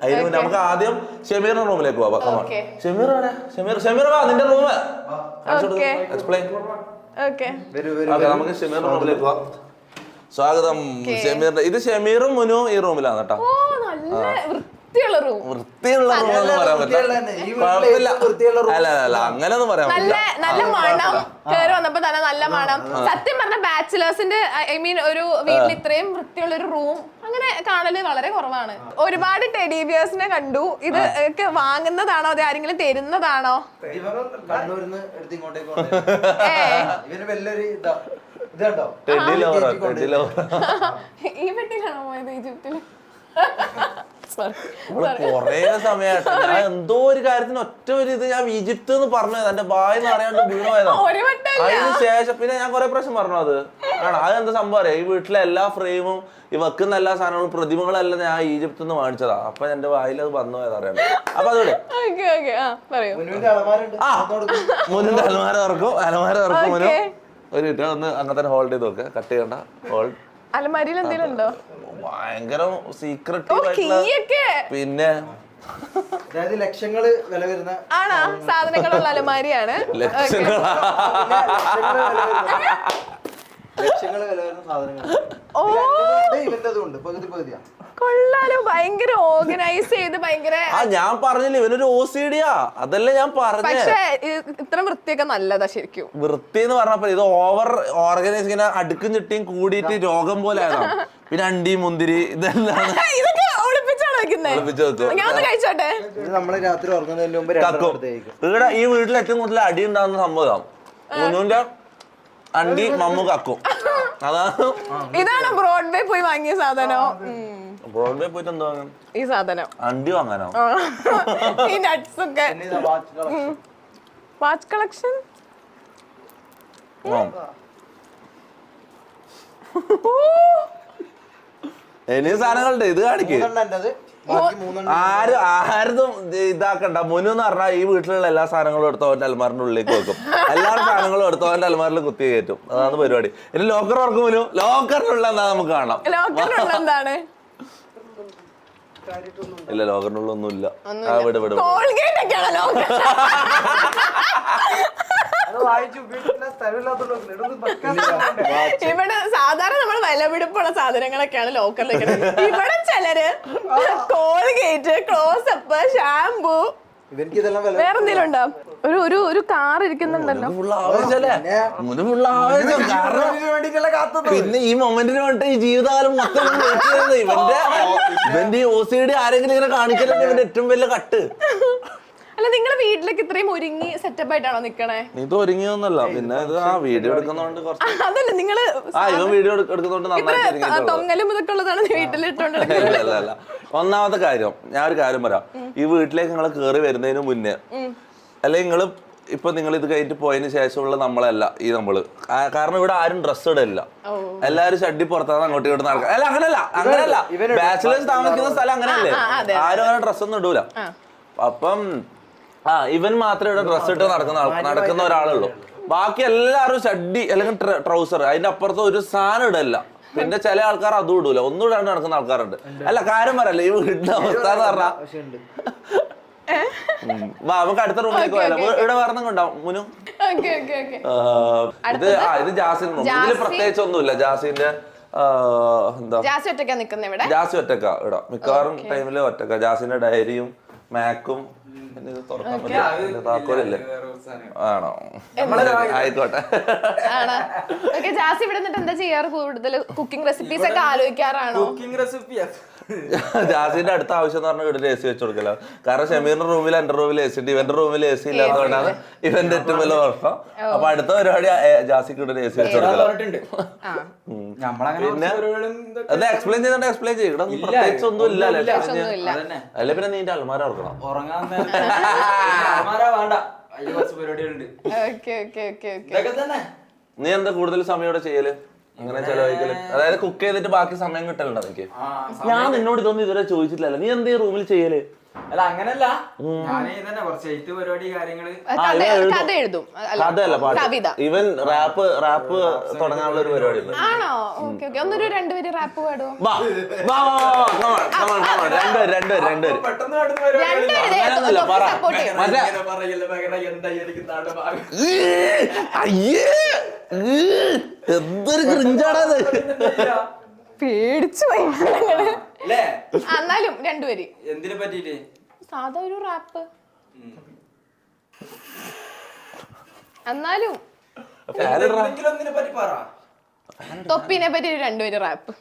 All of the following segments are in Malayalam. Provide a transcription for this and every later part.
അതിന് മുന്നേ നമുക്ക് ആദ്യം ഷമീറിന്റെ റൂമിലേക്ക് പോവാം. ഷമീർ വാ, നിന്റെ റൂം നമുക്ക് ഷമീറിന്റെ റൂമിലേക്ക് പോവാം. സ്വാഗതം ഷമീറിന്റെ. ഇത് ഷമീറും മുനും ഈ റൂമിലാണ് കേട്ടോ. വൃത്തിയുള്ള റൂം എന്ന് പറയാൻ പറ്റില്ല. അല്ല അങ്ങനെയൊന്നും പറയാൻ പറ്റില്ല. നല്ല മണം കേറി വന്നപ്പോ തന്നെ നല്ല മണം. സത്യം പറഞ്ഞ ബാച്ചിലേഴ്സിന്റെ ഒരു വീട്ടിൽ ഇത്രയും വൃത്തിയുള്ള ഒരു റൂം അങ്ങനെ കാണല് വളരെ കുറവാണ്. ഒരുപാട് ടെഡി ബിയേഴ്സിനെ കണ്ടു. ഇത് ഒക്കെ വാങ്ങുന്നതാണോ അതെ ആരെങ്കിലും തരുന്നതാണോ? ഈ വീട്ടിലാണോ പോയത് ഈജിപ്തില്? കൊറേ സമയമായിട്ട് ഞാൻ എന്തോ ഒരു കാര്യത്തിന് ഒറ്റ ഒരു ഇത് ഞാൻ ഈജിപ്ത് എന്ന് പറഞ്ഞത് എന്റെ ബായിന്ന് അറിയാണ്ട് വീണുപോയതാണ്. അതിന് ശേഷം പിന്നെ ഞാൻ കൊറേ പ്രാവശ്യം പറഞ്ഞു അത് ആണ്. അതെന്താ സംഭവം അറിയാം, ഈ വീട്ടിലെ എല്ലാ ഫ്രെയിമും ഈ വെക്കുന്ന എല്ലാ സാധനങ്ങളും പ്രതിമകളെല്ലാം ഞാൻ ഈജിപ്തിൽ നിന്ന് വാങ്ങിച്ചതാ. അപ്പൊ എന്റെ വായിൽ അത് വന്നു പോയത് അറിയാം. അപ്പൊ അതോടെ മുന്നിന്റെ അലമാര തുറക്കും മുന്നു ഒരു കിട്ടുക ഒന്ന് അങ്ങനെ തന്നെ ഹോൾഡ് ചെയ്ത് നോക്കുക. കട്ട് ചെയ്യണ്ട. ഹോൾഡ് അലമാരിയിൽ എന്തെങ്കിലും ഉണ്ടോ? ഭയങ്കര സീക്രട്ടീവ് പിന്നെ ലക്ഷങ്ങള് വില വരുന്ന സാധനങ്ങളുള്ള അലമാരിയാണ്. ലക്ഷങ്ങള് വില വരുന്ന സാധനങ്ങൾ ഇവന്റെ അതുകൊണ്ട് പകുതി പകുതിയാ. കൊള്ളാലോ, ഭയങ്കര ഓർഗനൈസ് ചെയ്ത് ഭയങ്കര. ഞാൻ പറഞ്ഞില്ല ഇവനൊരു OCD-യാ. അതല്ലേ ഞാൻ പറഞ്ഞത്. പക്ഷേ ഇത്ര വൃത്തിയൊക്കെ നല്ലതാ ശരിക്കും. വൃത്തി എന്ന് പറഞ്ഞപ്പോ ഇത് ഓവർ ഓർഗനൈസ് ഇങ്ങനെ അടുക്കും ചിട്ടിയും കൂടിയിട്ട് രോഗം പോലെ ആയതാണ്. പിന്നെ അണ്ടി മുന്തിരി ഇതെല്ലാം കഴിച്ചോട്ടെ. നമ്മള് രാത്രി ഉറങ്ങുന്നതിന് മുമ്പ് ഇവിടെ ഈ വീട്ടിൽ ഏറ്റവും കൂടുതൽ അടി ഉണ്ടാകുന്ന സംഭവം മുന്നൂന്റെ അണ്ടി മമ്മു കക്കും. അതാണ്. ഇതാണ് ബ്രോഡ്വേ പോയി വാങ്ങിയ സാധനം. ബ്രോഡ്വേ പോയിട്ട് എന്താ വാങ്ങാൻ? ഈ സാധനം അണ്ടി വാങ്ങാനോ? ഈ നട്ട്സ് ഒക്കെ. Watch collection. ഇനി സാധനങ്ങളുണ്ട്. ഇത് കാണിക്ക്. ആരും ഇതാക്കണ്ട. മുന്നു എന്ന് പറഞ്ഞാൽ ഈ വീട്ടിലുള്ള എല്ലാ സാധനങ്ങളും എടുത്ത് അവന്റെ അലമാറിന്റെ ഉള്ളിലേക്ക് വെക്കും. എല്ലാ സാധനങ്ങളും എടുത്ത് അവന്റെ അലമാറിൽ കുത്തി കയറ്റും. അതാണ് പരിപാടി. ഇനി ലോക്കർ തുറക്കും. മുന്നു ലോക്കറിനുള്ള എന്താ നമുക്ക് കാണാം. എന്താണ്? ഇല്ല, ലോക്കറിനുള്ള ഒന്നും ഇല്ല. ഇവിടെ സാധാരണ നമ്മൾ വിലപിടിപ്പുള്ള സാധനങ്ങളൊക്കെയാണ് ലോക്കറിലേക്ക്. ഇവിടെ ചിലര് കോൾഗേറ്റ്, ക്ലോസപ്പ്, ഷാംപൂ, വേറെന്തെങ്കിലും ഉണ്ടോ? ഒരു കാർ ഇരിക്കുന്നുണ്ടല്ലോ. പിന്നെ ഈ മൊമെന്റിന് വേണ്ടി ഈ ജീവിതകാലം മൊത്തം ഇവന്റെ OCD ആരെങ്കിലും ഇങ്ങനെ കാണിക്കലുണ്ട്. ഇവന്റെ ഏറ്റവും വലിയ കട്ട്. അല്ല, നിങ്ങളെ വീട്ടിലേക്ക് ഇത്രയും ഒരുങ്ങി സെറ്റപ്പ് ആയിട്ടാണോ നിക്കണേ? ഇത് ഒരുങ്ങിയൊന്നല്ല, പിന്നെ ഇത് വീഡിയോ എടുക്കുന്നോണ്ട് അതല്ല നിങ്ങള് ഇവൻ വീഡിയോ എടുക്കുന്നോണ്ട് തൊങ്ങലും ഇതൊക്കെ ഉള്ളതാണ് വീട്ടിലിട്ടോണ്ട്. അല്ല, ഒന്നാമത്തെ കാര്യം ഞാൻ ഒരു കാര്യം പറയാം. ഈ വീട്ടിലേക്ക് നിങ്ങൾ കേറി വരുന്നതിന് മുന്നേ അല്ലെങ്കിൽ നിങ്ങള് ഇപ്പൊ നിങ്ങൾ ഇത് കഴിഞ്ഞിട്ട് പോയതിന് ശേഷമുള്ള നമ്മളല്ല ഈ നമ്മള്. കാരണം ഇവിടെ ആരും ഡ്രസ്സ് ഇടില്ല. എല്ലാരും ഷഡ്ഡി പുറത്താണ് അങ്ങോട്ടും ഇങ്ങോട്ട് നടക്കുക. അല്ല അങ്ങനല്ല ബാച്ചിലേഴ്സ് താമസിക്കുന്ന സ്ഥലം അങ്ങനെയല്ലേ. ആരും അങ്ങനെ ഡ്രസ്സ് ഒന്നും ഇടൂല. അപ്പം ഇവൻ മാത്രമേ ഇവിടെ ഡ്രസ്സ് ഇട്ട് നടക്കുന്ന ഒരാളുള്ളൂ. ബാക്കി എല്ലാവരും ഷഡ്ഡി അല്ലെങ്കിൽ ട്രൗസർ. അതിന്റെ അപ്പുറത്ത് ഒരു സാധനം ഇടല്ല. പിന്നെ ചില ആൾക്കാർ അതും ഇടൂല, ഒന്നും ഇടാണ്ട് നടക്കുന്ന ആൾക്കാരുണ്ട്. അല്ല, കാര്യം പറയല്ല, ഈ വീടിന്റെ അവസ്ഥ എന്ന് പറഞ്ഞാ നമുക്ക് അടുത്ത റൂമിലേക്ക് പോയാലോ? ഇവിടെ വേറെ ഉണ്ടാവും മുനു. ഇത് ജാസിൻ റൂം. ഇതില് പ്രത്യേകിച്ച് ഒന്നുമില്ല. ജാസിന്റെ ജാസി ഒറ്റക്ക ഇവിടെ മിക്കവാറും ടൈമില് ഒറ്റക്ക. ജാസിന്റെ ഡയറിയും മാക്കും താക്കോലില്ലേ? ആണോ? ആയിക്കോട്ടെ. ജാസി ഇവിടെ എന്താ ചെയ്യാറ്? കൂടുതൽ കുക്കിംഗ് റെസിപ്പീസ് ഒക്കെ ആലോചിക്കാറാണോ? ജാസിന്റെ അടുത്ത ആവശ്യം എന്ന് പറഞ്ഞാൽ ഇവിടെ AC വെച്ച് കൊടുക്കല. കാരണം ഷമീറിന്റെ റൂമിൽ എന്റെ റൂമിൽ AC ഉണ്ട്. ഇവന്റെ റൂമിൽ AC ഇല്ലാത്തതുകൊണ്ടാണ് ഇവന്റെ ഏറ്റവും വലിയ കുഴപ്പം. അപ്പൊ അടുത്ത പരിപാടി ജാസിക്ക് ഇവിടെ AC വെച്ച് കൊടുക്കല. പിന്നെ അത് എക്സ്പ്ലെയിൻ ചെയ്യും. ഇവിടെ പ്രത്യേകിച്ച് ഒന്നും ഇല്ല. അല്ലെ പിന്നെ നീന്റെ അൽമാര ഓർക്കണം. നീ എന്താ കൂടുതൽ സമയം ഇവിടെ ചെയ്യല്? അങ്ങനെ ചെലവഴിക്കല്? അതായത് കുക്ക് ചെയ്തിട്ട് ബാക്കി സമയം കിട്ടലുണ്ടോ എനിക്ക്? ഞാൻ നിന്നോട് ഇതൊന്നും ഇതുവരെ ചോദിച്ചിട്ടില്ലല്ലോ. നീ എന്താ റൂമിൽ ചെയ്യല്? അല്ല അങ്ങനല്ല ഞാനേ തന്നെ കുറച്ച് എഴുത്ത് പരിപാടി കാര്യങ്ങള് കഥ എഴുതും അല്ല, കഥയല്ല പാട്ട് കവിത. ഇവൻ റാപ്പ് തുടങ്ങാനുള്ള ഒരു പരിപാടി ഉണ്ട്. ആണോ? ഓക്കെ ഓക്കെ, ഒന്നൊരു രണ്ടുപേര് റാപ്പ് പാടുവോ? രണ്ടുപേര് പെട്ടെന്ന് നടന്ന പരിപാടികളില്ല. അങ്ങനെയൊന്നുമില്ല, പറ. സപ്പോർട്ട് ചെയ്യും. മറ്റേ ഇങ്ങനെ പറയല്ലേ മകനെ, എന്താ എനിക്ക് നാടുഭാഗം. എന്തൊരു ക്രിഞ്ചാണത്. പേടിച്ചു പോയി ഞങ്ങള്. അല്ലേ? എന്നാലും രണ്ടുപേര് എന്തിനെ പറ്റിട്ട് സാധാ ഒരു റാപ്പ്. എന്നാലും എന്തെങ്കിലും ഒന്നിനെ പറ്റി പറ. തൊപ്പിനെ പറ്റി രണ്ടുപേര് റാപ്പ്.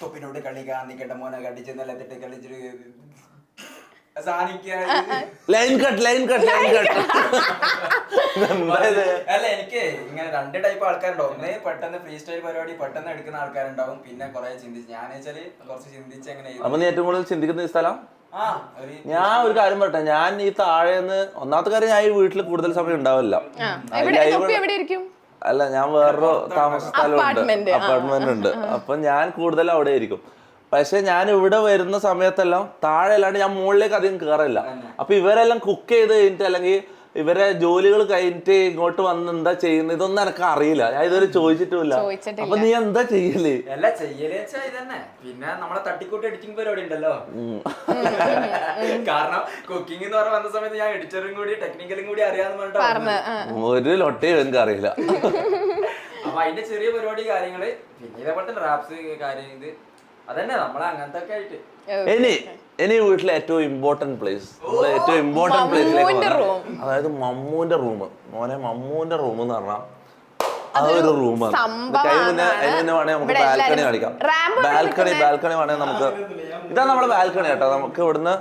തൊപ്പിനോട് കളിക്കാൻ നിക്കട്ടെ മോനെ, കടിച്ച് നിലത്തിട്ട് കളിച്ചിട്ട് ലൈൻ കട്ട് അല്ല എനിക്ക് ഇങ്ങനെ രണ്ട് ടൈപ്പ് ആൾക്കാരുണ്ടാവും. ഒന്ന് പെട്ടെന്ന് ഫ്രീ സ്റ്റൈൽ പരിപാടി പെട്ടെന്ന് എടുക്കുന്ന ആൾക്കാരുണ്ടാവും, പിന്നെ കുറെ ചിന്തിച്ച് ഞാൻ വെച്ചാല് കുറച്ച് ചിന്തിച്ച് എങ്ങനെ അപ്പൊ നീ ഏറ്റവും കൂടുതൽ ചിന്തിക്കുന്ന ഈ സ്ഥലം? ഒരു ഞാൻ ഒരു കാര്യം പറയട്ടെ, ഞാൻ ഈ താഴേന്ന് ഒന്നാമത്തെ കാര്യം ഞാൻ ഈ വീട്ടിൽ കൂടുതൽ സമയം ഉണ്ടാവില്ല. തൊപ്പി എവിടെ ഇരിക്കും? അല്ല, ഞാൻ വേറൊരു താമസ സ്ഥലമുണ്ട്, Apartment, അപ്പാർട്ട്മെന്റ് ഉണ്ട്. അപ്പൊ ഞാൻ കൂടുതൽ അവിടെ ആയിരിക്കും. പക്ഷെ ഞാൻ ഇവിടെ വരുന്ന സമയത്തെല്ലാം താഴെ അല്ലാണ്ട് ഞാൻ മുകളിലേക്ക് അധികം കയറില്ല. അപ്പൊ ഇവരെല്ലാം കുക്ക് ചെയ്ത് കഴിഞ്ഞിട്ട് അല്ലെങ്കിൽ ഇവരെ ജോലികൾ കഴിഞ്ഞിട്ട് ഇങ്ങോട്ട് വന്ന് എന്താ ചെയ്യുന്നത് ഇതൊന്നും എനിക്ക് അറിയില്ല. ഞാൻ ഇതുവരെ ചോദിച്ചിട്ടുമില്ല. അപ്പൊ നീ എന്താ ചെയ്യല്? അല്ല ചെയ്യല് വെച്ചാ ഇതന്നെ. പിന്നെ നമ്മളെ തട്ടിക്കൂട്ട് എഡിറ്റിംഗ് പരിപാടി ഉണ്ടല്ലോ. കാരണം കുക്കിംഗ് എന്ന് പറഞ്ഞ വന്ന സമയത്ത് ഞാൻ എഡിറ്ററും കൂടി ടെക്നിക്കലും കൂടി അറിയാന്ന് പറഞ്ഞിട്ട് ഒരു ലൊട്ടയും എനിക്ക് അറിയില്ല. അപ്പൊ അതിന്റെ ചെറിയ പരിപാടി കാര്യങ്ങള്, പിന്നെ ഇതേപോലെ തന്നെ റാപ്സ് കാര്യം ഇത് അതന്നെ നമ്മളെ അങ്ങനത്തെ ഒക്കെ ആയിട്ട്. ഇനി വീട്ടിലെ ഏറ്റവും ഇമ്പോർട്ടന്റ് പ്ലേസ്, ഏറ്റവും ഇമ്പോർട്ടന്റ് പ്ലേസിലേക്ക്, അതായത് മമ്മൂന്റെ റൂം. മോനെ, മമ്മൂന്റെ റൂം എന്ന് പറഞ്ഞാൽ അതൊരു റൂമാണ്. അതിന് വേണേ നമുക്ക് ബാൽക്കണി കാണിക്കാം. ബാൽക്കണി വേണേ നമുക്ക്, ഇതാണ് നമ്മളെ ബാൽക്കണി കേട്ടോ. നമുക്ക് ഇവിടുന്ന്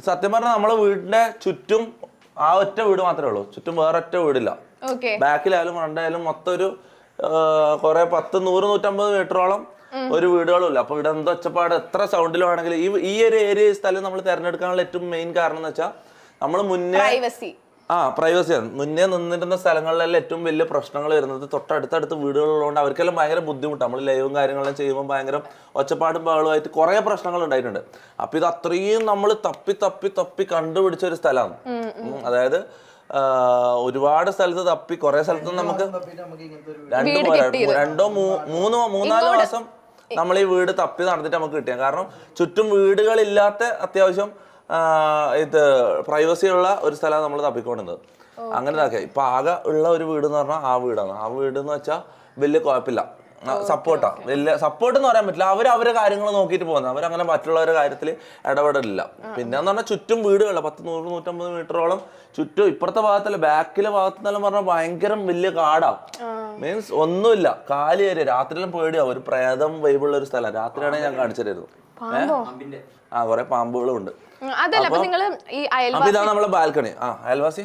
സത്യം പറഞ്ഞാൽ നമ്മളെ വീടിന്റെ ചുറ്റും ആ ഒറ്റ വീട് മാത്രമേ ഉള്ളൂ, ചുറ്റും വേറെ ഒറ്റ വീടില്ല. ബാക്കിലായാലും ഫ്രണ്ടായാലും മൊത്തം ഒരു കുറെ 10, 100, 150 മീറ്ററോളം ഒരു വീടുകളുമില്ല. അപ്പൊ ഇവിടെ എന്തോ ഒച്ചപ്പാട് എത്ര സൗണ്ടിലാണെങ്കിൽ ഈ ഒരു ഏരിയ സ്ഥലം നമ്മൾ തിരഞ്ഞെടുക്കാനുള്ള ഏറ്റവും മെയിൻ കാരണം എന്ന് വെച്ചാൽ നമ്മൾ മുന്നേ പ്രൈവസിയാണ്. മുന്നേ നിന്നിരുന്ന സ്ഥലങ്ങളിലെല്ലാം ഏറ്റവും വലിയ പ്രശ്നങ്ങൾ വരുന്നത് തൊട്ടടുത്തടുത്ത് വീടുകളുള്ളതുകൊണ്ട് അവർക്കെല്ലാം ഭയങ്കര ബുദ്ധിമുട്ടാണ്. നമ്മൾ ലൈവും കാര്യങ്ങളും ചെയ്യുമ്പോൾ ഭയങ്കര ഒച്ചപ്പാടും ബഹളമായിട്ട് കുറേ പ്രശ്നങ്ങൾ ഉണ്ടായിട്ടുണ്ട്. അപ്പൊ ഇത് അത്രയും നമ്മൾ തപ്പി കണ്ടുപിടിച്ച ഒരു സ്ഥലമാണ്. അതായത് ഒരുപാട് സ്ഥലത്ത് തപ്പി കുറെ സ്ഥലത്ത് നമുക്ക് 2-3-4 മാസം നമ്മൾ ഈ വീട് തപ്പി നടന്നിട്ട് നമുക്ക് കിട്ടിയ. കാരണം ചുറ്റും വീടുകളില്ലാത്ത അത്യാവശ്യം ഇത് പ്രൈവസി ഉള്ള ഒരു സ്ഥലമാണ് നമ്മൾ തപ്പിക്കൊണ്ടിരുന്നത്. അങ്ങനെ ഇതാക്കിയ ഇപ്പൊ ആകെ ഉള്ള ഒരു വീട് എന്ന് പറഞ്ഞാൽ ആ വീടാണ്. ആ വീട് എന്ന് വെച്ചാൽ വലിയ കുഴപ്പമില്ല, സപ്പോർട്ടാ. വലിയ സപ്പോർട്ട് എന്ന് പറയാൻ പറ്റില്ല. അവരെ കാര്യങ്ങൾ നോക്കിയിട്ട് പോകുന്നത്, അവരങ്ങനെ മറ്റുള്ളവരുടെ കാര്യത്തിൽ ഇടപെടില്ല. പിന്നെ എന്ന് പറഞ്ഞാൽ ചുറ്റും വീടുകളില്ല, 10, 100, 150 മീറ്ററോളം ചുറ്റും. ഇപ്പുറത്തെ ഭാഗത്തല്ല, ബാക്കിലെ ഭാഗത്തെന്നെല്ലാം പറഞ്ഞാൽ ഭയങ്കര വലിയ കാടാ. മീൻസ് ഒന്നുമില്ല, കാലി ഏരിയ. രാത്രിയിലും പേടിയാവും. ഒരു പ്രേതം വൈബുള്ള ഒരു സ്ഥലം. രാത്രിയാണെങ്കിൽ ഞാൻ കാണിച്ചു തരുന്നു. കുറെ പാമ്പുകളും ഉണ്ട്. അപ്പൊ ഇതാണ് നമ്മളെ ബാൽക്കണി. അയൽവാസി